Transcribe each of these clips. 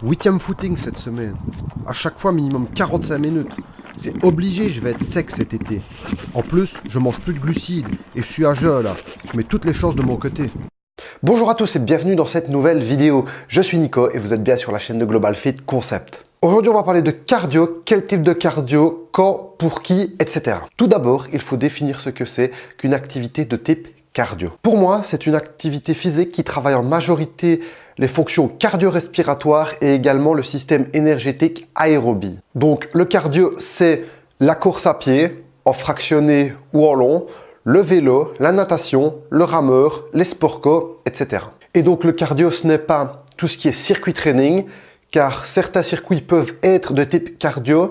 8e footing cette semaine. À chaque fois minimum 45 minutes. C'est obligé, je vais être sec cet été. En plus, je mange plus de glucides et je suis à jeun là. Je mets toutes les chances de mon côté. Bonjour à tous et bienvenue dans cette nouvelle vidéo. Je suis Nico et vous êtes bien sur la chaîne de Global Fit Concept. Aujourd'hui, on va parler de cardio, quel type de cardio, quand, pour qui, etc. Tout d'abord, il faut définir ce que c'est qu'une activité de type cardio. Pour moi, c'est une activité physique qui travaille en majorité les fonctions cardio-respiratoires et également le système énergétique aérobie. Donc, le cardio, c'est la course à pied, en fractionné ou en long, le vélo, la natation, le rameur, les sport co, etc. Et donc, le cardio, ce n'est pas tout ce qui est circuit training, car certains circuits peuvent être de type cardio,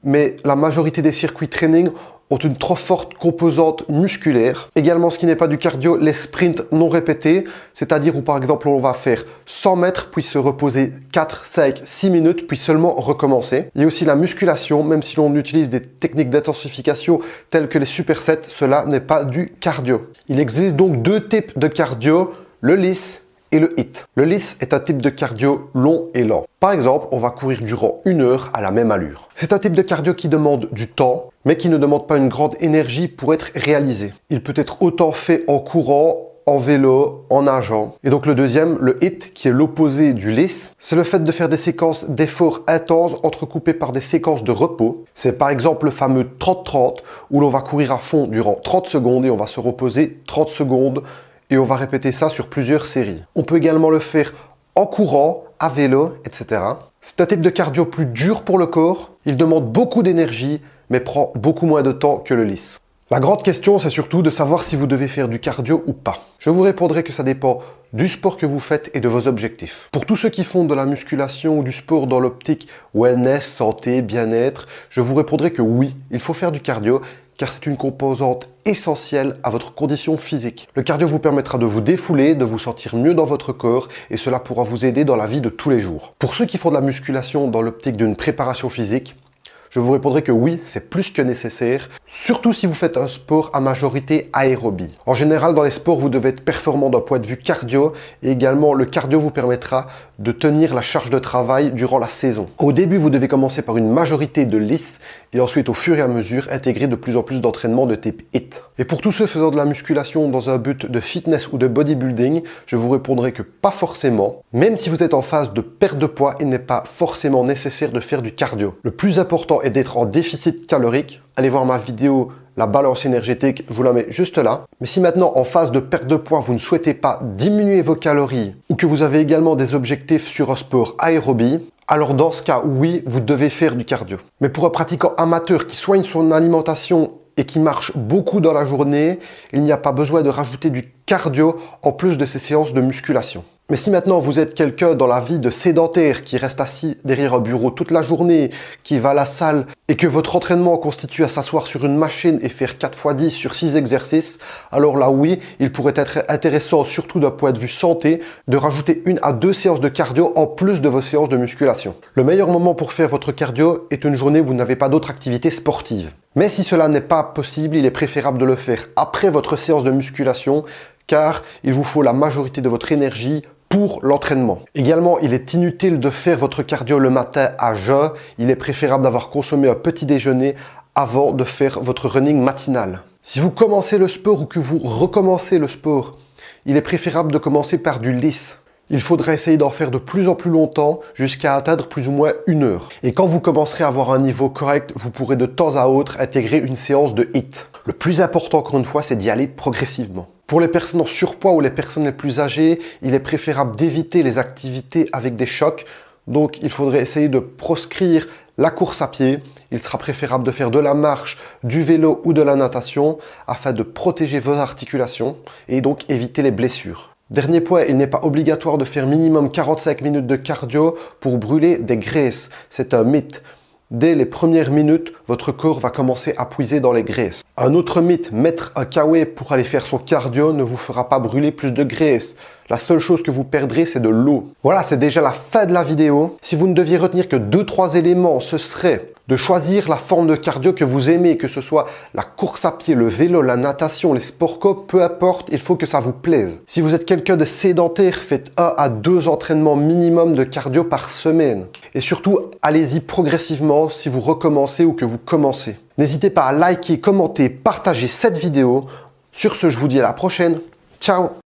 mais la majorité des circuits training ont une trop forte composante musculaire. Également, ce qui n'est pas du cardio, les sprints non répétés, c'est-à-dire où par exemple on va faire 100 mètres, puis se reposer 4, 5, 6 minutes, puis seulement recommencer. Il y a aussi la musculation, même si l'on utilise des techniques d'intensification telles que les supersets, cela n'est pas du cardio. Il existe donc deux types de cardio, le lisse et le HIIT. Le lisse est un type de cardio long et lent. Par exemple, on va courir durant 1 heure à la même allure. C'est un type de cardio qui demande du temps, mais qui ne demande pas une grande énergie pour être réalisé. Il peut être autant fait en courant, en vélo, en nageant. Et donc le deuxième, le HIIT, qui est l'opposé du lisse, c'est le fait de faire des séquences d'efforts intenses entrecoupées par des séquences de repos. C'est par exemple le fameux 30-30, où l'on va courir à fond durant 30 secondes et on va se reposer 30 secondes et on va répéter ça sur plusieurs séries. On peut également le faire en courant, à vélo, etc. C'est un type de cardio plus dur pour le corps. Il demande beaucoup d'énergie, mais prend beaucoup moins de temps que le lisse. La grande question, c'est surtout de savoir si vous devez faire du cardio ou pas. Je vous répondrai que ça dépend du sport que vous faites et de vos objectifs. Pour tous ceux qui font de la musculation ou du sport dans l'optique wellness, santé, bien-être, je vous répondrai que oui, il faut faire du cardio, car c'est une composante essentielle à votre condition physique. Le cardio vous permettra de vous défouler, de vous sentir mieux dans votre corps et cela pourra vous aider dans la vie de tous les jours. Pour ceux qui font de la musculation dans l'optique d'une préparation physique, je vous répondrai que oui, c'est plus que nécessaire, surtout si vous faites un sport à majorité aérobie. En général, dans les sports, vous devez être performant d'un point de vue cardio et également le cardio vous permettra de tenir la charge de travail durant la saison. Au début, vous devez commencer par une majorité de lisse et ensuite, au fur et à mesure, intégrer de plus en plus d'entraînements de type HIIT. Et pour tous ceux faisant de la musculation dans un but de fitness ou de bodybuilding, je vous répondrai que pas forcément. Même si vous êtes en phase de perte de poids, il n'est pas forcément nécessaire de faire du cardio. Le plus important est d'être en déficit calorique. Allez voir ma vidéo la balance énergétique, je vous la mets juste là. Mais si maintenant, en phase de perte de poids, vous ne souhaitez pas diminuer vos calories ou que vous avez également des objectifs sur un sport aérobie, alors dans ce cas, oui, vous devez faire du cardio. Mais pour un pratiquant amateur qui soigne son alimentation et qui marche beaucoup dans la journée, il n'y a pas besoin de rajouter du cardio en plus de ces séances de musculation. Mais si maintenant vous êtes quelqu'un dans la vie de sédentaire qui reste assis derrière un bureau toute la journée, qui va à la salle et que votre entraînement constitue à s'asseoir sur une machine et faire 4x10 sur 6 exercices, alors là oui, il pourrait être intéressant, surtout d'un point de vue santé, de rajouter 1 à 2 séances de cardio en plus de vos séances de musculation. Le meilleur moment pour faire votre cardio est une journée où vous n'avez pas d'autre activité sportive. Mais si cela n'est pas possible, il est préférable de le faire après votre séance de musculation, car il vous faut la majorité de votre énergie pour l'entraînement. Également, il est inutile de faire votre cardio le matin à jeun. Il est préférable d'avoir consommé un petit déjeuner avant de faire votre running matinal. Si vous commencez le sport ou que vous recommencez le sport, il est préférable de commencer par du lisse. Il faudra essayer d'en faire de plus en plus longtemps jusqu'à atteindre plus ou moins 1 heure. Et quand vous commencerez à avoir un niveau correct, vous pourrez de temps à autre intégrer une séance de HIIT. Le plus important, encore une fois, c'est d'y aller progressivement. Pour les personnes en surpoids ou les personnes les plus âgées, il est préférable d'éviter les activités avec des chocs. Donc, il faudrait essayer de proscrire la course à pied. Il sera préférable de faire de la marche, du vélo ou de la natation afin de protéger vos articulations et donc éviter les blessures. Dernier point, il n'est pas obligatoire de faire minimum 45 minutes de cardio pour brûler des graisses. C'est un mythe. Dès les premières minutes, votre corps va commencer à puiser dans les graisses. Un autre mythe, mettre un kawaii pour aller faire son cardio ne vous fera pas brûler plus de graisse. La seule chose que vous perdrez, c'est de l'eau. Voilà, c'est déjà la fin de la vidéo. Si vous ne deviez retenir que 2-3 éléments, ce serait de choisir la forme de cardio que vous aimez, que ce soit la course à pied, le vélo, la natation, les sports co, peu importe, il faut que ça vous plaise. Si vous êtes quelqu'un de sédentaire, faites 1 à 2 entraînements minimum de cardio par semaine. Et surtout, allez-y progressivement si vous recommencez ou que vous commencez. N'hésitez pas à liker, commenter, partager cette vidéo. Sur ce, je vous dis à la prochaine. Ciao!